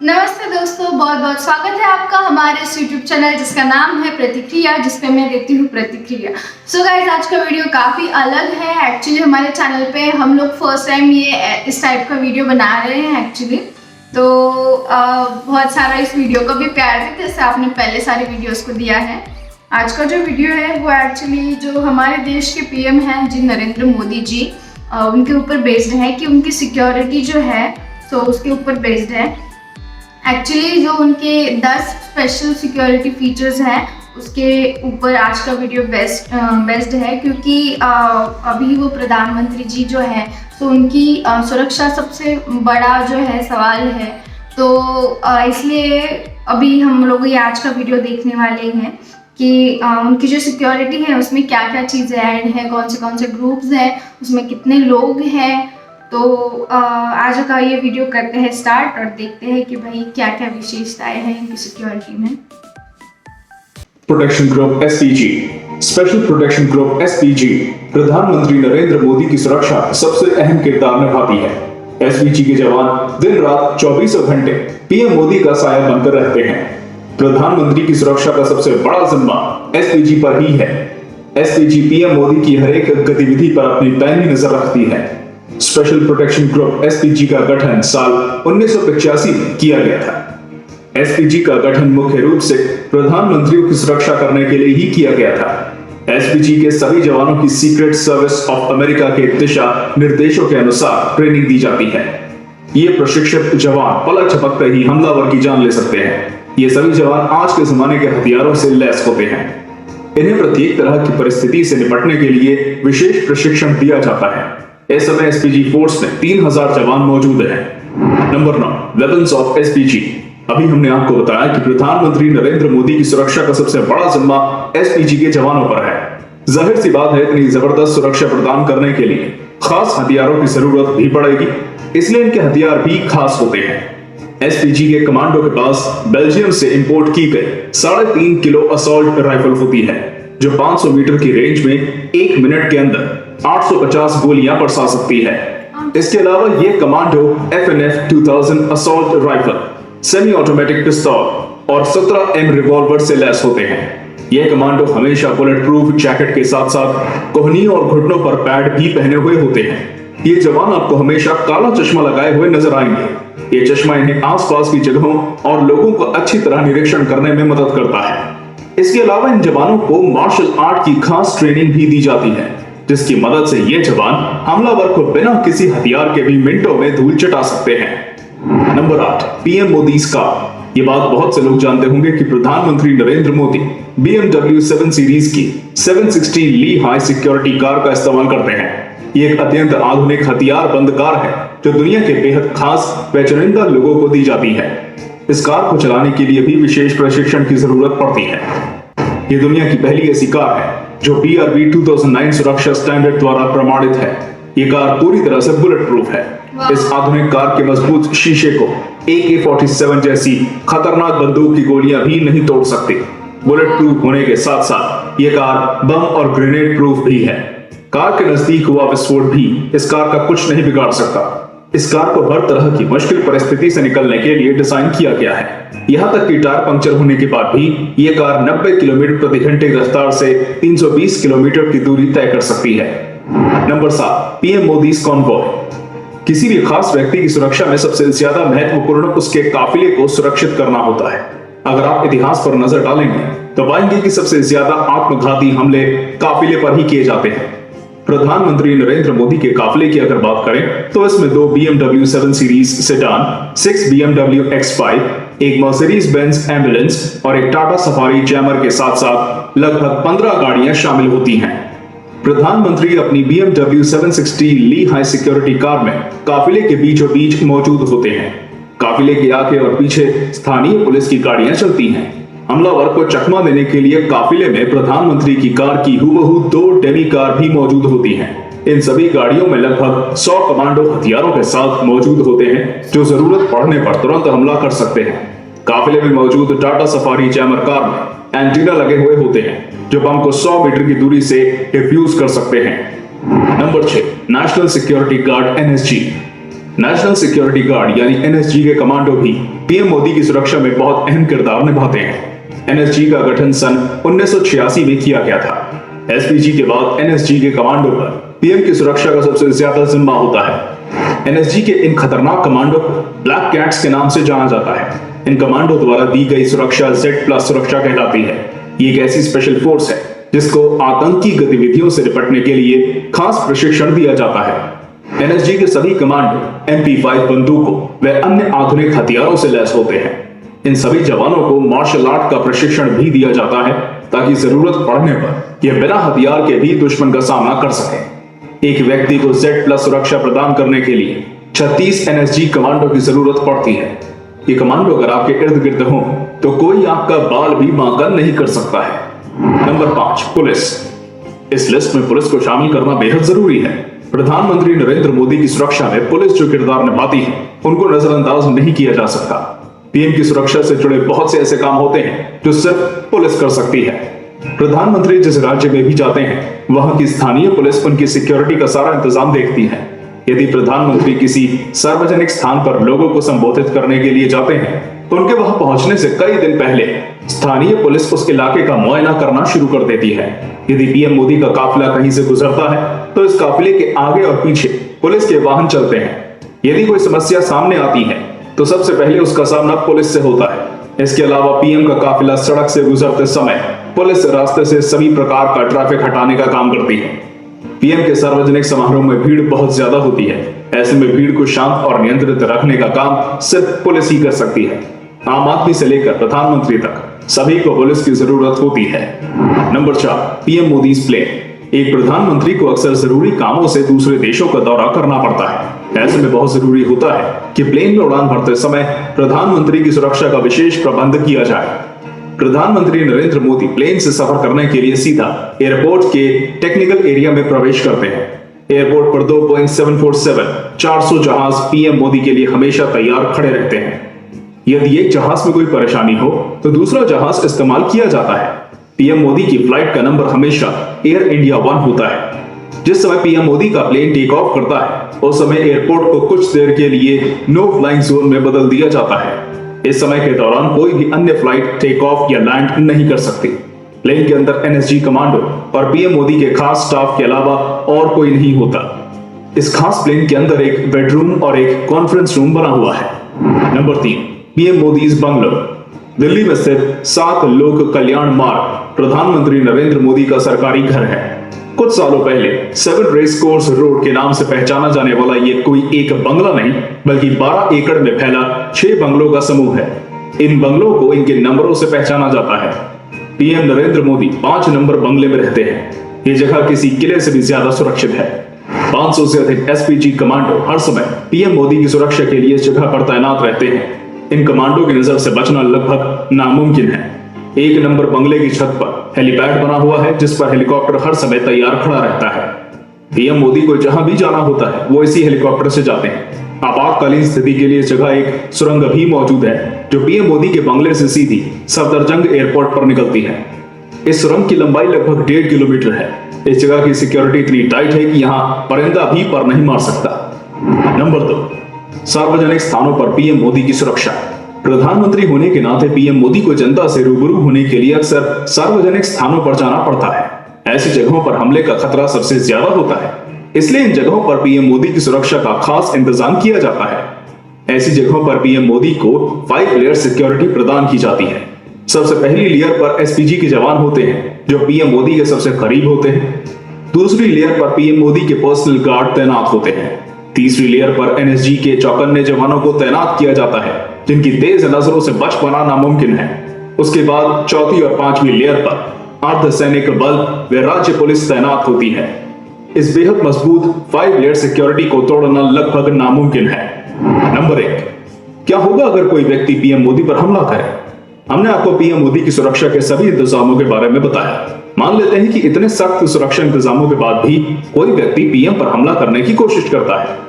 नमस्ते दोस्तों, बहुत बहुत स्वागत है आपका हमारे इस YouTube चैनल जिसका नाम है प्रतिक्रिया, जिस पे मैं देती हूँ प्रतिक्रिया। सो गाइस, आज का वीडियो काफ़ी अलग है। एक्चुअली हमारे चैनल पे हम लोग फर्स्ट टाइम ये इस टाइप का वीडियो बना रहे हैं एक्चुअली। तो बहुत सारा इस वीडियो को भी प्यार देते जैसे आपने पहले सारे वीडियोस को दिया है। आज का जो वीडियो है वो एक्चुअली जो हमारे देश के PM हैं जी नरेंद्र मोदी जी, उनके ऊपर बेस्ड है कि उनकी सिक्योरिटी जो है सो उसके ऊपर बेस्ड है। एक्चुअली जो उनके 10 स्पेशल सिक्योरिटी फीचर्स हैं उसके ऊपर आज का वीडियो बेस्ड है, क्योंकि अभी वो प्रधानमंत्री जी जो है तो उनकी सुरक्षा सबसे बड़ा जो है सवाल है। तो इसलिए अभी हम लोग ये आज का वीडियो देखने वाले हैं कि उनकी जो सिक्योरिटी है उसमें क्या क्या चीज़ें ऐड है, कौन से ग्रुप्स हैं, उसमें कितने लोग हैं। तो आज का ये वीडियो करते हैं स्टार्ट और देखते हैं कि भाई क्या क्या विशेषताएं हैं इनकी सिक्योरिटी में। Protection group SPG, special protection group SPG प्रधानमंत्री नरेंद्र मोदी की सुरक्षा सबसे अहम किरदार निभाती है। SPG के जवान दिन रात 24 घंटे PM मोदी का साया बनकर रहते हैं। प्रधानमंत्री की सुरक्षा का सबसे बड़ा जिम्मा SPG पर ही है। SPG PM मोदी की हर एक गतिविधि पर अपनी पैनी नजर रखती है। स्पेशल प्रोटेक्शन ग्रुप SPG का गठन साल 1985 में किया गया था। SPG का गठन मुख्य रूप से प्रधानमंत्रियों की सुरक्षा करने के लिए ही किया गया था। SPG के सभी जवानों की सीक्रेट सर्विस ऑफ अमेरिका के दिशा निर्देशों के अनुसार ट्रेनिंग दी जाती है। ये प्रशिक्षित जवान पलक झपकते ही हमलावर की जान ले सकते हैं। ये सभी जवान आज के जमाने के हथियारों से लैस होते हैं। इन्हें प्रत्येक तरह की परिस्थिति से निपटने के लिए विशेष प्रशिक्षण दिया जाता है। इस समय SPG फोर्स में 3000 जवान मौजूद हैं। Number 9, weapons of SPG। अभी हमने आपको बताया कि प्रधानमंत्री नरेंद्र मोदी की सुरक्षा का सबसे बड़ा जिम्मा SPG के जवानों पर है। जाहिर सी बात है, इतनी जबरदस्त सुरक्षा प्रदान करने के लिए खास हथियारों की जरूरत भी पड़ेगी, इसलिए इनके हथियार भी खास होते हैं। SPG के कमांडो के पास बेल्जियम से इंपोर्ट की गई 3.5 किलो असॉल्ट राइफल होती है, जो 500 मीटर की रेंज में 1 मिनट के अंदर 850 गोलियां बरसा सकती है। इसके अलावा ये commando FNF 2000 assault rifle, semi automatic पिस्तौल और 17M रिवॉल्वर से लैस होते हैं। ये कमांडो हमेशा बुलेट प्रूफ जैकेट के साथ साथ कोहनी और घुटनों पर पैड भी पहने हुए होते हैं। ये जवान आपको हमेशा काला चश्मा लगाए हुए नजर आएंगे। ये चश्मा इन्हें आसपास की जगहों और लोगों को अच्छी तरह निरीक्षण करने में मदद करता है। इसके अलावा इन जवानों को मार्शल आर्ट की खास ट्रेनिंग भी दी जाती है, जिसकी मदद से ये जवान हमलावर को बिना किसी हथियार के भी मिनटों में धूल चटा सकते हैं। Number 8, PM Modi's car. ये बात बहुत से लोग जानते होंगे कि प्रधानमंत्री नरेंद्र मोदी BMW 7 सीरीज की 760 ली हाई सिक्योरिटी कार का इस्तेमाल करते हैं। ये एक अत्यंत आधुनिक हथियार बंद कार है जो दुनिया के बेहद खास व चुनिंदा लोगों को दी जाती है। इस कार को चलाने के लिए भी विशेष प्रशिक्षण की जरूरत पड़ती है। ये दुनिया की पहली ऐसी कार है जो BRB 2009 सुरक्षा स्टैंडर्ड द्वारा प्रमाणित है। ये कार पूरी तरह से बुलेट प्रूफ है। इस आधुनिक कार के मजबूत शीशे को AK-47 जैसी खतरनाक बंदूक की गोलियां भी नहीं तोड़ सकती। बुलेट प्रूफ होने के साथ साथ ये कार बम और ग्रेनेड प्रूफ भी है। कार के नजदीक हुआ विस्फोट भी इस कार का कुछ नहीं बिगाड़ सकता। इस कार को हर तरह की मुश्किल परिस्थिति से निकलने के लिए डिजाइन किया गया है। यहाँ तक कि टायर पंक्चर होने के बाद भी ये कार 90 किलोमीटर प्रति घंटे की रफ्तार से 320 किलोमीटर की दूरी तय कर सकती है। Number 7, PM Modi's convoy. किसी भी खास व्यक्ति की सुरक्षा में सबसे ज्यादा महत्वपूर्ण उसके काफिले को सुरक्षित करना होता है। अगर आप इतिहास पर नजर डालेंगे तो पाएंगे कि सबसे ज्यादा आत्मघाती हमले काफिले पर ही किए जाते हैं। प्रधानमंत्री नरेंद्र मोदी के काफिले की अगर बात करें तो इसमें 2 BMW 7 series sedan, 6 BMW X5, एक मर्सिडीज बेंज एम्बुलेंस और एक टाटा सफारी जैमर के साथ साथ लगभग 15 गाड़ियां शामिल होती हैं। प्रधानमंत्री अपनी BMW 760 ली हाई सिक्योरिटी कार में काफिले के बीचों बीच मौजूद होते हैं। काफिले के आगे और पीछे स्थानीय पुलिस की गाड़ियां चलती हैं। हमलावर को चकमा देने के लिए काफिले में प्रधानमंत्री की कार की हूबहू 2 डेमी कार भी मौजूद होती हैं। इन सभी गाड़ियों में लगभग 100 कमांडो हथियारों के साथ मौजूद होते हैं जो जरूरत पड़ने पर तुरंत हमला कर सकते हैं। काफिले में मौजूद टाटा सफारी जैमर कार में एंटीना लगे हुए होते हैं जो बम को 100 मीटर की दूरी से डिफ्यूज कर सकते हैं। Number 6, national security guard NSG। National security guard यानी एनएसजी के कमांडो भी पीएम मोदी की सुरक्षा में बहुत अहम किरदार निभाते हैं। एनएसजी का गठन सन 1986 में किया गया था। एसपीजी के बाद एनएसजी के कमांडो पर पीएम की सुरक्षा का सबसे ज्यादा जिम्मा होता है। एनएसजी के इन खतरनाक कमांडो को ब्लैक कैट्स के नाम से जाना जाता है। इन कमांडो द्वारा दी गई सुरक्षा Z+ सुरक्षा कहलाती है। ये एक ऐसी स्पेशल फोर्स है जिसको आतंकी गतिविधियों से निपटने के लिए खास प्रशिक्षण दिया जाता है। एनएसजी के सभी कमांडो MP5 बंदूकों व अन्य आधुनिक हथियारों से लैस होते हैं। इन सभी जवानों को मार्शल आर्ट का प्रशिक्षण भी दिया जाता है ताकि जरूरत पड़ने पर यह बिना हथियार के भी दुश्मन का सामना कर सके। एक व्यक्ति को Z+ सुरक्षा प्रदान करने के लिए 36 एनएसजी कमांडो की जरूरत पड़ती है। ये कमांडो अगर आपके इर्द गिर्द हो तो कोई आपका बाल भी बांका नहीं कर सकता है। Number 5, police. इस लिस्ट में पुलिस को शामिल करना बेहद जरूरी है। प्रधानमंत्री नरेंद्र मोदी की सुरक्षा में पुलिस जो किरदार निभाती है उनको नजरअंदाज नहीं किया जा सकता। पीएम की सुरक्षा से जुड़े बहुत से ऐसे काम होते हैं जो सिर्फ पुलिस कर सकती है। प्रधानमंत्री जिस राज्य में भी जाते हैं वहां की स्थानीय पुलिस उनकी सिक्योरिटी का सारा इंतजाम देखती है। यदि प्रधानमंत्री किसी सार्वजनिक स्थान पर लोगों को संबोधित करने के लिए जाते हैं तो उनके वहां पहुंचने से कई दिन पहले स्थानीय पुलिस उस इलाके का मुआयना करना शुरू कर देती है। यदि पीएम मोदी का काफिला कहीं से गुजरता है तो इस काफिले के आगे और पीछे पुलिस के वाहन चलते हैं। यदि कोई समस्या सामने आती है तो सबसे पहले उसका सामना पुलिस से होता है। इसके अलावा पीएम का काफिला सड़क से गुजरते समय पुलिस रास्ते से सभी प्रकार का ट्रैफिक हटाने का काम करती है। पीएम के सार्वजनिक समारोह में भीड़ बहुत ज्यादा होती है। ऐसे में भीड़ को शांत और नियंत्रित रखने का काम सिर्फ पुलिस ही कर सकती है। आम आदमी से लेकर प्रधानमंत्री तक सभी को पुलिस की जरूरत होती है। Number 4, PM Modi's plane. एक प्रधानमंत्री को अक्सर जरूरी कामों से दूसरे देशों का दौरा करना पड़ता है। ऐसे में बहुत जरूरी होता है कि प्लेन में उड़ान भरते समय प्रधानमंत्री की सुरक्षा का विशेष प्रबंध किया जाए। प्रधानमंत्री नरेंद्र मोदी प्लेन से सफर करने के लिए सीधा एयरपोर्ट के टेक्निकल एरिया में प्रवेश करते हैं। एयरपोर्ट पर 2 बोइंग 747 400 जहाज पीएम मोदी के लिए हमेशा तैयार खड़े रहते हैं। यदि एक जहाज में कोई परेशानी हो तो दूसरा जहाज इस्तेमाल किया जाता है। पीएम मोदी की फ्लाइट का नंबर हमेशा एयर इंडिया 1 होता है। जिस समय पीएम मोदी का प्लेन टेक ऑफ करता है उस समय एयरपोर्ट को कुछ देर के लिए नो फ्लाइंग जोन में बदल दिया जाता है। इस समय के दौरान कोई भी अन्य फ्लाइट टेक ऑफ या लैंड नहीं कर सकती। प्लेन के अंदर एनएसजी कमांडो और पीएम मोदी के खास स्टाफ के अलावा और कोई नहीं होता। इस खास प्लेन के अंदर एक बेडरूम और एक कॉन्फ्रेंस रूम बना हुआ है। Number 3, PM Modi's bungalow. Delhi में स्थित 7 लोक कल्याण मार्ग प्रधानमंत्री नरेंद्र मोदी का सरकारी घर है। कुछ सालों पहले 7 रेस कोर्स रोड के नाम से पहचाना जाने वाला ये कोई एक बंगला नहीं बल्कि 12 एकड़ में फैला 6 बंगलों का समूह है। इन बंगलों को इनके नंबरों से पहचाना जाता है। पीएम नरेंद्र मोदी 5 नंबर बंगले में रहते हैं। ये जगह किसी किले से भी ज्यादा सुरक्षित है। 500 से अधिक एसपीजी कमांडो हर समय पीएम मोदी की सुरक्षा के लिए इस जगह पर तैनात रहते हैं। इन कमांडो की नजर से बचना लगभग नामुमकिन है। 1 नंबर बंगले की छत पर हेलीपैड बना हुआ है जिस पर हेलीकॉप्टर हर समय तैयार खड़ा रहता है। पीएम मोदी को जहां भी जाना होता है वो इसी हेलीकॉप्टर से जाते हैं। आपातकालीन स्थिति के लिए इस जगह एक सुरंग भी मौजूद है जो पीएम मोदी के बंगले से सीधी सफदरजंग एयरपोर्ट पर निकलती है। इस सुरंग की लंबाई लगभग 1.5 किलोमीटर है। इस जगह की सिक्योरिटी इतनी टाइट है कि यहाँ परिंदा भी पर नहीं मार सकता। नंबर 2, सार्वजनिक स्थानों पर पीएम मोदी की सुरक्षा। प्रधानमंत्री होने के नाते पीएम मोदी को जनता से रूबरू होने के लिए अक्सर सार्वजनिक स्थानों पर जाना पड़ता है। ऐसी जगहों पर हमले का खतरा सबसे ज्यादा होता है, इसलिए इन जगहों पर पीएम मोदी की सुरक्षा का खास इंतजाम किया जाता है। ऐसी जगहों पर पीएम मोदी को 5 लेयर सिक्योरिटी प्रदान की जाती है। सबसे पहली लेयर पर एसपीजी के जवान होते हैं जो पीएम मोदी के सबसे करीब होते हैं। दूसरी लेयर पर पीएम मोदी के पर्सनल गार्ड तैनात होते हैं। तीसरी लेयर पर एनएसजी के चौकन्ने जवानों को तैनात किया जाता है जिनकी तेज नजरों से बच पाना नामुमकिन है। उसके बाद चौथी और 5वीं लेयर पर अर्धसैनिक बल व राज्य पुलिस तैनात होती है। इस बेहद मजबूत 5 लेयर सिक्योरिटी को तोड़ना लगभग नामुमकिन है। नंबर 1, क्या होगा अगर कोई व्यक्ति पीएम मोदी पर हमला करे? हमने आपको पीएम मोदी की सुरक्षा के सभी इंतजामों के बारे में बताया। मान लेते हैं कि इतने सख्त सुरक्षा इंतजामों के बाद भी कोई व्यक्ति पीएम पर हमला करने की कोशिश करता है।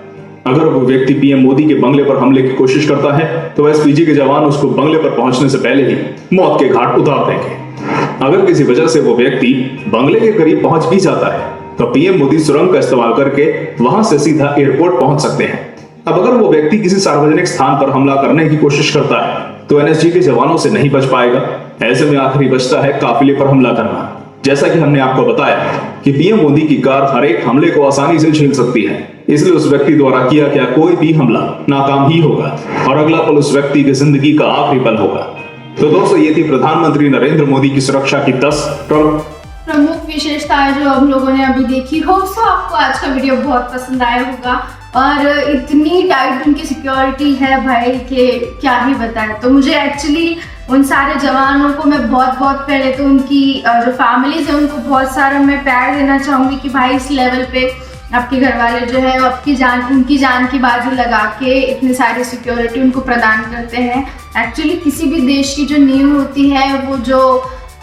अगर वो व्यक्ति पीएम मोदी के बंगले पर हमले की कोशिश करता है तो एसपीजी के जवान उसको बंगले पर पहुंचने से पहले ही मौत के घाट उतार देंगे। अगर किसी वजह से वो व्यक्ति बंगले के करीब पहुंच भी जाता है तो पीएम मोदी सुरंग का इस्तेमाल करके वहां से सीधा एयरपोर्ट पहुंच सकते हैं। अब अगर वो व्यक्ति किसी सार्वजनिक स्थान पर हमला करने की कोशिश करता है तो एनएसजी के जवानों से नहीं बच पाएगा। ऐसे में आखिरी बचता है काफिले पर हमला करना। जैसा कि हमने आपको बताया कि पीएम मोदी की कार हर एक हमले को आसानी से झेल सकती है, इसलिए उस व्यक्ति द्वारा किया गया कोई भी हमला नाकाम ही होगा और अगला पल उस व्यक्ति की जिंदगी का आखिरी पल होगा। तो दोस्तों, ये थी प्रधानमंत्री नरेंद्र मोदी की सुरक्षा की 10 प्रमुख विशेषताएं जो हम लोगों ने अभी देखी। होप सो आपको आज का वीडियो बहुत पसंद आया होगा और इतनी टाइट उनकी सिक्योरिटी है भाई कि क्या ही बताएं। तो मुझे एक्चुअली उन सारे जवानों को मैं बहुत पहले तो उनकी जो फैमिलीज है उनको बहुत सारा मैं प्यार देना चाहूँगी कि भाई इस लेवल पे आपके घर वाले जो है उनकी जान की बाजी लगा के इतनी सारी सिक्योरिटी उनको प्रदान करते हैं। एक्चुअली किसी भी देश की जो नींव होती है वो जो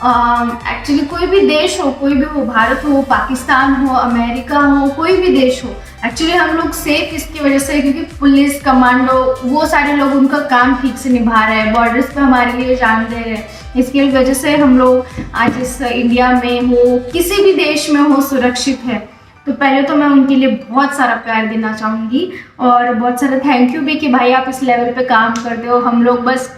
एक्चुअली कोई भी देश हो, कोई भी हो, भारत हो, पाकिस्तान हो, अमेरिका हो, कोई भी देश हो, एक्चुअली हम लोग सेफ इसकी वजह से क्योंकि पुलिस कमांडो वो सारे लोग उनका काम ठीक से निभा रहे हैं, बॉर्डर्स पे हमारे लिए जान दे रहे हैं। इसकी वजह से हम लोग आज इस इंडिया में हो, किसी भी देश में हो, सुरक्षित है। तो पहले तो मैं उनके लिए बहुत सारा प्यार देना चाहूँगी और बहुत सारा थैंक यू भी कि भाई आप इस लेवल पे काम करते हो। हम लोग बस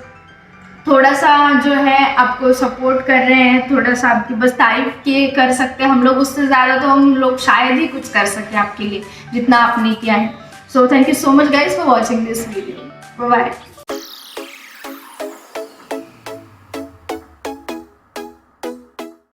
थोड़ा सा जो है आपको सपोर्ट कर रहे हैं, थोड़ा सा आपकी बस तारीफ के कर सकते हैं हम लोग, उससे ज़्यादा तो हम लोग शायद ही कुछ कर सके आपके लिए जितना आपने किया है। So thank you so much guys for watching this video. Bye.